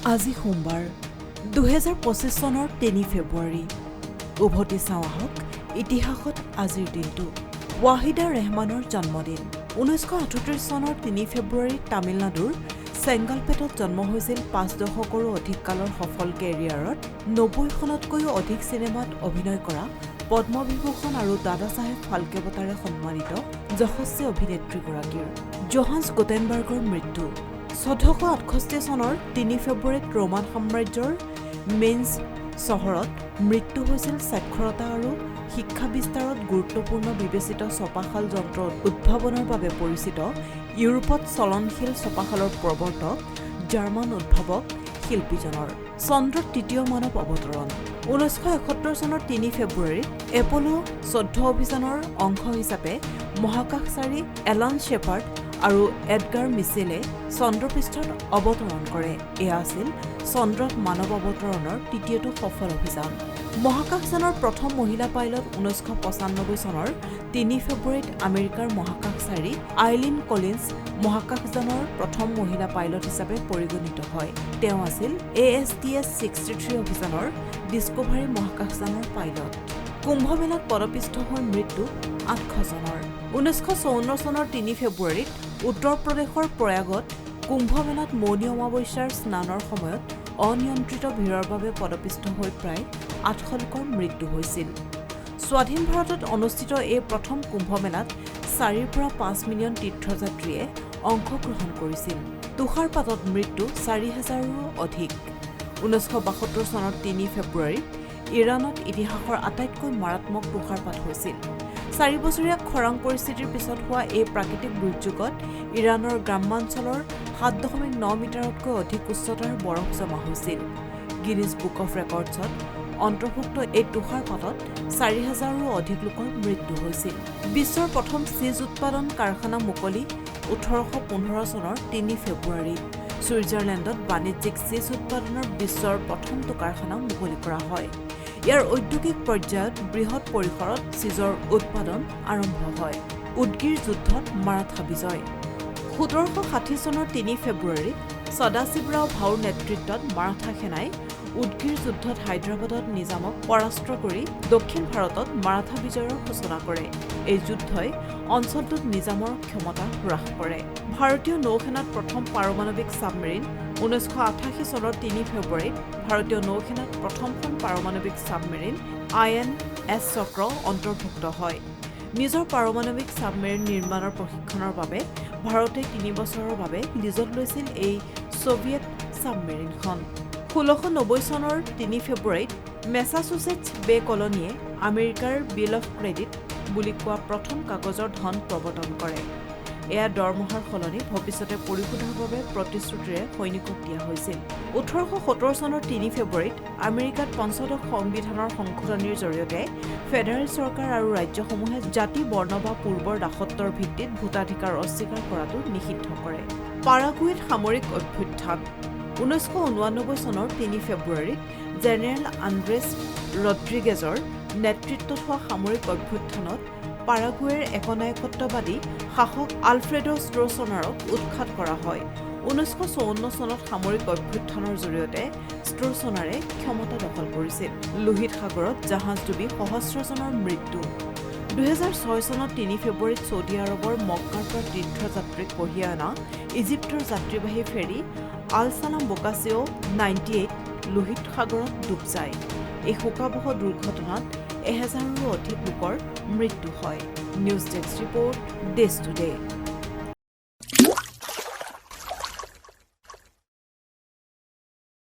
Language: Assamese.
আজি সোমবাৰ 2025 চনৰ 3 ফেব্ৰুৱাৰী উভতি চাওঁ আহক ইতিহাসত আজিৰ দিনটো ৱাহিদা ৰেহমানৰ জন্মদিন 1938 চনৰ 3 ফেব্ৰুৱাৰী তামিলনাডুৰ চেংগালপেটত জন্ম হৈছিল 5 দশকৰো অধিক কালৰ সফল কেৰিয়াৰত 90খনতকৈও অধিক চিনেমাত অভিনয় কৰা পদ্মবিভূষণ আৰু দাদাচাহেব ফাল্কে বঁটাৰে সন্মানিত যশস্বী অভিনেত্ৰীগৰাকীৰ জোহান্স গুটেনবাৰ্গৰ মৃত্যু 1468 চনৰ 3 ফেব্ৰুৱাৰীত ৰোমান সাম্ৰাজ্যৰ মেইন্স চহৰত মৃত্যু হৈছিল সাক্ষৰতা আৰু শিক্ষা বিস্তাৰত গুৰুত্বপূৰ্ণ বিবেচিত ছপাশাল যন্ত্ৰ উদ্ভাৱনৰ বাবে পৰিচিত ইউৰোপত চলনশীল ছপাশালৰ প্ৰৱৰ্তক জাৰ্মান উদ্ভাৱক শিল্পীজনৰ চন্দ্ৰত তৃতীয় মানৱ অৱতৰণ 1971 চনৰ 3 ফেব্ৰুৱাৰীত এপলো 14 অভিযানৰ অংশ হিচাপে মহাকাশচাৰী এলান শ্বেপাৰ্ড আৰু এডগাৰ মিচেলে চন্দ্ৰপৃষ্ঠত অৱতৰণ কৰে এয়া আছিল চন্দ্ৰত মানৱ অৱতৰণৰ তৃতীয়টো সফল অভিযান মহাকাশযানৰ প্ৰথম মহিলা পাইলট 1995 চনৰ 3 ফেব্ৰুৱাৰীত আমেৰিকাৰ মহাকাশচাৰী আইলিন কলিন্স মহাকাশযানৰ প্ৰথম মহিলা পাইলট হিচাপে পৰিগণিত হয় তেওঁ আছিল ASTS-63 অভিযানৰ ডিস্কভাৰী মহাকাশযানৰ পাইলট কুম্ভমেলাত পদপিষ্ঠ হৈ মৃত্যু 800 জনৰ 1954 চনৰ 3 ফেব্ৰুৱাৰীত উত্তৰ প্ৰদেশৰ প্ৰয়াগত কুম্ভমেলাত মৌনী অমাৱস্যাৰ স্নানৰ সময়ত অনিয়ন্ত্ৰিত ভিৰৰ বাবে পদপিষ্ঠ হৈ প্ৰায় 800 লোকৰ মৃত্যু হৈছিল স্বাধীন ভাৰতত অনুষ্ঠিত এই প্ৰথম কুম্ভমেলাত 4 পৰা 5 মিলিয়ন তীৰ্থযাত্ৰীয়ে অংশগ্ৰহণ কৰিছিল তুষাৰপাতত মৃত্যু 4000ৰো অধিক 1972 চনৰ 3 ফেব্ৰুৱাৰীত ইৰাণত ইতিহাসৰ আটাইতকৈ মাৰাত্মক তুষাৰপাত হৈছিল 4 বছৰীয়া খৰাং পৰিস্থিতিৰ পিছত হোৱা এই প্ৰাকৃতিক দুৰ্যোগত ইৰাণৰ গ্ৰামাঞ্চলৰ 7.9 মিটাৰতকৈ অধিক উচ্চতাৰ বৰফ জমা হৈছিল গিনিজ বুক অফ ৰেকৰ্ডছত অন্তৰ্ভুক্ত এই তুষাৰপাতত 4000ৰো অধিক লোকৰ মৃত্যু হৈছিল বিশ্বৰ প্ৰথম চিজ উৎপাদন কাৰখানা মুকলি 1815 চনৰ 3 ফেব্ৰুৱাৰীত ছুইজাৰলেণ্ডত বাণিজ্যিক চিজ উৎপাদনৰ বিশ্বৰ প্ৰথমটো কাৰখানা মুকলি কৰা হয় ইয়াৰ ঔদ্যোগিক পৰ্যায়ত বৃহৎ পৰিসৰত চিজৰ উৎপাদন আৰম্ভ হয় উদগীৰ যুদ্ধত মাৰাঠা বিজয় 1760 চনৰ 3 ফেব্ৰুৱাৰীত সদাশিৱৰাও ভাউৰ নেতৃত্বত মাৰাঠা সেনাই উদগীৰ যুদ্ধত হায়দৰাবাদত নিজামক পৰাস্ত কৰি দক্ষিণ ভাৰতত মাৰাঠা বিজয়ৰ সূচনা কৰে এই যুদ্ধই অঞ্চলটোত নিজামৰ ক্ষমতা হ্ৰাস কৰে ভাৰতীয় নৌসেনাত প্ৰথম পাৰমাণৱিক সাবমেৰিন 1988 চনৰ 3 ফেব্ৰুৱাৰীত ভাৰতীয় নৌসেনাত প্ৰথমখন পাৰমাণৱিক সাবমেৰিন INS চক্ৰ অন্তৰ্ভুক্ত হয় নিজৰ পাৰমাণৱিক সাবমেৰিন নিৰ্মাণৰ প্ৰশিক্ষণৰ বাবে ভাৰতে 3 বছৰৰ বাবে লিজত লৈছিল এই সোভিয়েট সাবমেৰিনখন 1690 চনৰ 3 ফেব্ৰুৱাৰীত মেছাচুচেটছ বে কলনীয়ে আমেৰিকাৰ বিল অফ ক্ৰেডিট বুলি কোৱা প্ৰথম কাগজৰ ধন প্ৰৱৰ্তন কৰে এয়া দৰমহাৰ সলনি ভৱিষ্যতে পৰিশোধৰ বাবে প্ৰতিশ্ৰুতিৰে সৈনিকক দিয়া হৈছিল 1870 চনৰ 3 ফেব্ৰুৱাৰীত আমেৰিকাত পঞ্চদশ সংবিধানৰ সংশোধনীৰ জৰিয়তে ফেডাৰেল চৰকাৰ আৰু ৰাজ্যসমূহে জাতি বৰ্ণ বা পূৰ্বৰ দাসত্বৰ ভিত্তিত ভোটাধিকাৰ অস্বীকাৰ কৰাটো নিষিদ্ধ কৰে পাৰাগুৱেত সামৰিক অভ্যুত্থান 1989 চনৰ 3 ফেব্ৰুৱাৰীত জেনেৰেল আন্দ্ৰেছ ৰড্ৰিগেজৰ নেতৃত্বত হোৱা সামৰিক অভ্যুত্থানত পাৰাগুৱেৰ একনায়কত্ববাদী শাসক আলফ্ৰেডো ষ্ট্ৰছনাৰক উৎখাত কৰা হয় 1954 চনত সামৰিক অভ্যুত্থানৰ জৰিয়তে ষ্ট্ৰছনাৰে ক্ষমতা দখল কৰিছিল লোহিত সাগৰত জাহাজ ডুবি সহস্ৰজনৰ মৃত্যু 2006 চনত 3 ফেব্ৰুৱাৰীত ছৌদি আৰবৰ মক্কাৰ পৰা তীৰ্থযাত্ৰীক কঢ়িয়াই অনা ইজিপ্তৰ যাত্ৰীবাহী ফেৰী আল সালাম বোকাচিঅ 98 লোহিত সাগৰত ডুব যায় এই শোকাবহ দুৰ্ঘটনাত 1000ৰো অধিক লোকৰ মৃত্যু হয় নিউজ ডেস্ক ৰিপৰ্ট দেশ টুডে